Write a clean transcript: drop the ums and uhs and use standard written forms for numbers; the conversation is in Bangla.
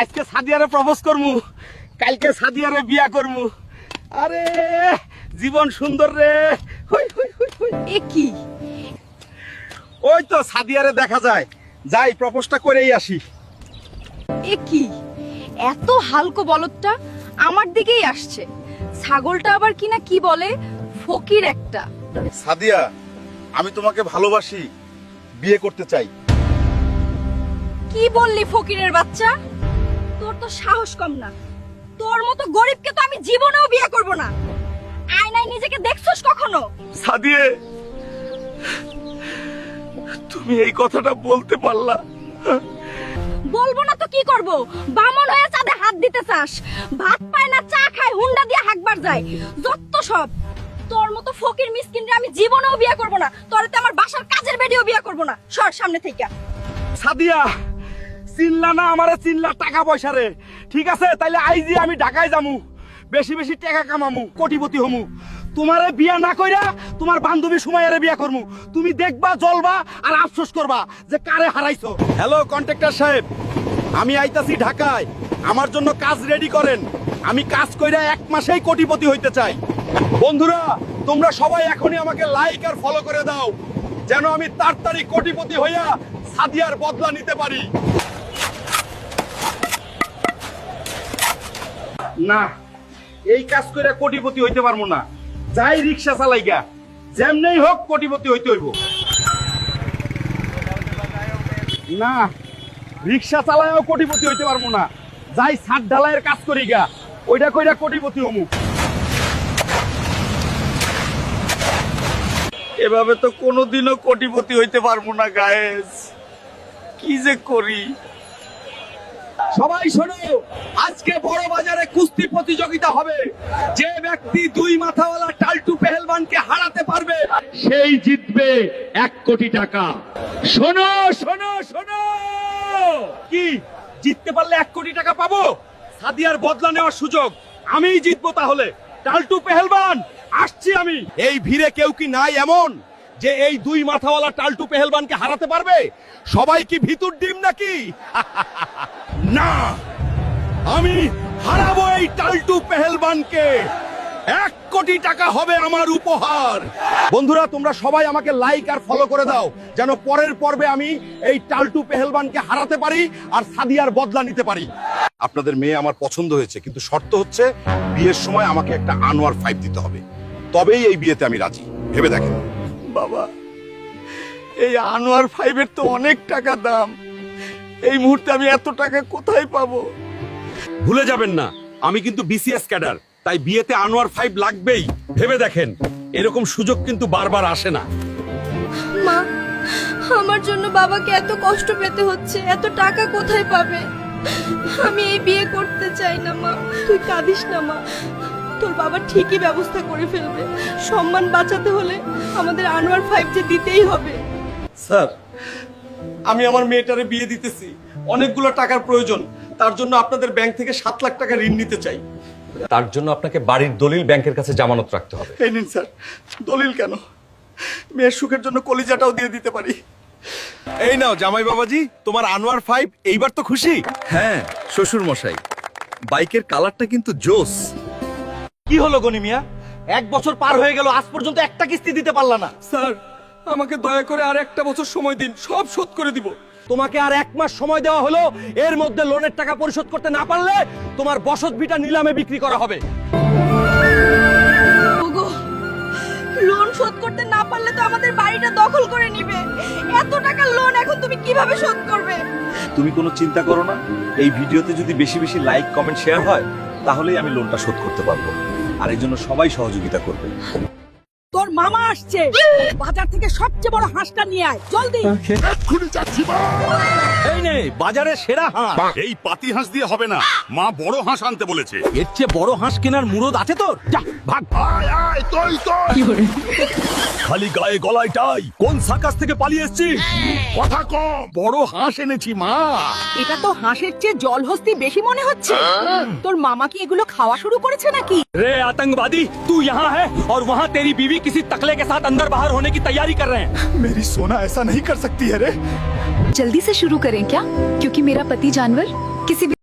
আজকে সাদিয়ারে প্রপোজ করমু, কালকে সাদিয়ারে বিয়া করমু। আরে জীবন সুন্দর রে। হই হই হই হই। এ কি? ওই তো সাদিয়ারে দেখা যায়, যাই প্রপোজটা করেই আসি। এ কি? এত হালকো বলদটা আমার দিকেই আসছে। ছাগলটা আবার কিনা কি বলে, ফকির একটা। সাদিয়া, আমি তোমাকে ভালোবাসি, বিয়ে করতে চাই। কি বললি ফকিরের বাচ্চা? তোর তো সাহস কম না। তোর মতো গরিবকে তো আমি জীবনেও বিয়ে করব না। আয়নায় নিজেকে দেখছস কখনো? সাদিয়ে, তুমি এই কথাটা বলতে পারলা? বলবো না তো কি করব? বামন হয়ে চাঁদে হাত দিতে চাস? ভাত পায় না, চা খায়, হুন্ডা দিয়ে হাঁকবার যায়, যত সব। তোর মতো ফকির মিসকিনরে আমি জীবনেও বিয়ে করব না। তোরতে আমার বাসার কাজের বেডিও বিয়ে করব না। সর সামনে থেকে। সাদিয়া, চিনলা না আমারে, চিনলা টাকা পয়সা রে। ঠিক আছে, তাইলে আইজি আমি ঢাকায় যামু, বেশি বেশি টাকা কামামু, কোটিপতি হমু। তোমারে বিয়া না কইরা তোমার বান্ধবী সুমাইয়ারে বিয়া করমু। তুমি দেখবা, জ্বলবা আর আফসোস করবা যে কারে হারাইছো। হ্যালো কন্ট্রাক্টর সাহেব, আমি আইতাছি ঢাকায়, আমার জন্য কাজ রেডি করেন। আমি কাজ কইরা 1 মাসেই কোটিপতি হইতে চাই। বন্ধুরা, তোমরা সবাই এখনই আমাকে লাইক আর ফলো করে দাও, যেন আমি তাড়াতাড়ি কোটিপতি হইয়া সাদিয়ার বদলা নিতে পারি। না, এই কাজ করে কোটিপতি হইতে পারবো না। যাই রিক্সা চালাইগা, যেমনেই হোক কোটিপতি হইতে হইব। না, রিক্সা চালায়ও কোটিপতি হইতে পারবো না। যাই ছাদ ঢালাইয়ের কাজ করি গা, ওইটা কইরা কোটিপতি হমু। এভাবে তো কোনোদিনও কোটিপতি হইতে পারবো না গায়েস, কি যে করি। সবাই শোনো, আজকে বড় বাজারে কুস্তি প্রতিযোগিতা হবে। যে ব্যক্তি 2 মাথাওয়ালা টাল্টু পেহেলবানকে হারাতে পারবে সেই জিতবে 1 কোটি টাকা। শোনো শোনো শোনো, কি জিততে পারলে 1 কোটি টাকা পাবো? সাদিয়ার বদলা নেওয়ার সুযোগ আমিই জিতবো। তাহলে টাল্টু পেহেলবান, আসছি আমি। এই ভিড়ে কেউ কি নাই এমন যে এই 2 মাথাওয়ালা টাল্টু পেহেলবানকে হারাতে পারবে? সবাই কি ভিতুর ডিম নাকি? না, আমি হারাবো এই টাল্টু পেহেলবানকে। 1 কোটি টাকা হবে আমার উপহার। বন্ধুরা, তোমরা সবাই আমাকে লাইক আর ফলো করে দাও, যেন পরের পর্বে আমি এই টাল্টু পেহেলবানকে হারাতে পারি আর সাদিয়ার বদলা নিতে পারি। আপনাদের মেয়ে আমার পছন্দ হয়েছে, কিন্তু শর্ত হচ্ছে বিয়ের সময় আমাকে একটা আনোয়ার 5 দিতে হবে, তবেই এই বিয়েতে আমি রাজি। ভেবে দেখেন। বাবা, এই আনোয়ার 5 এর তো অনেক টাকা দাম। এই মুহূর্তে আমি এত টাকা কোথায় পাবো? ভুলে যাবেন না, আমি কিন্তু বিসিএস ক্যাডার, তাই বিয়েতে আনোয়ার 5 লাগবেই। ভেবে দেখেন, এরকম সুযোগ কিন্তু বারবার আসে না। মা, আমার জন্য বাবাকে এত কষ্ট পেতে হচ্ছে, এত টাকা কোথায় পাবে? আমি এই বিয়ে করতে চাই না মা। তুই কাঁদিস না মা, তোর বাবা ঠিকই ব্যবস্থা করে ফেলবে। সম্মান বাঁচাতে হলে আমাদের আনোয়ার 5 যে দিতেই হবে। স্যার, আমি আমার মেয়েটারে বিয়ে দিতেছি, অনেকগুলো টাকার প্রয়োজন। তার জন্য আপনাদের ব্যাংক থেকে 7 লাখ টাকা ঋণ নিতে চাই। তার জন্য আপনাকে বাড়ির দলিল ব্যাংকের কাছে জামানত রাখতে হবে। এই নিন স্যার। দলিল কেন? মেয়ের সুখের জন্য কলিজাটাও দিয়ে দিতে পারি। এই নাও জামাই বাবাজি, তোমার আনোয়ার 5। এইবার তো খুশি? হ্যাঁ শ্বশুর মশাই, বাইকের কালারটা কিন্তু জোস। কি হলো গনি মিয়া, 1 বছর পার হয়ে গেল, আজ পর্যন্ত একটা কিস্তি দিতে পারলা না। স্যার, আমাকে দয়া করে আর 1 বছর সময় দিন, সব শোধ করে দিব। তোমাকে আর 1 মাস সময় দেওয়া হলো। এর মধ্যে লোনের টাকা পরিশোধ করতে না পারলে তোমার বসত ভিটা নিলামে বিক্রি করা হবে। ওগো, লোন শোধ করতে না পারলে তো আমাদের বাড়িটা দখল করে নিবে। এত টাকা লোন এখন তুমি কিভাবে শোধ করবে? তুমি কোনো চিন্তা করো না, এই ভিডিওতে যদি বেশি বেশি লাইক কমেন্ট শেয়ার হয় তাহলেই আমি লোনটা শোধ করতে পারবো। আর এই জন্য সবাই সহযোগিতা করবে। তোর মামা আসছে, বাজার থেকে সবচেয়ে বড় হাঁসটা নিয়ে আয় জলদি। এই নে বাজারে সেরা হাঁস। এই পাতি হাঁস দিয়ে হবে না, মা বড় হাঁস আনতে বলেছে। এর চেয়ে বড় হাঁস কেনার মুরদ আছে তোর? যা ভাগ। খালি গায়ে গলায় টাই, কোন সার্কাস থেকে পালিয়ে এসেছিস? কথা কম, বড় হাঁস এনেছি মা। এটা তো হাঁসের চেয়ে জলহস্তি বেশি মনে হচ্ছে। তোর মামা কি এগুলো খাওয়া শুরু করেছে নাকি? रे आतंकवादी, तू यहाँ है और वहाँ तेरी बीवी किसी तकले के साथ अंदर बाहर होने की तैयारी कर रहे हैं। मेरी सोना ऐसा नहीं कर सकती है रे। जल्दी से शुरू करें क्या? क्योंकि मेरा पति जानवर किसी भी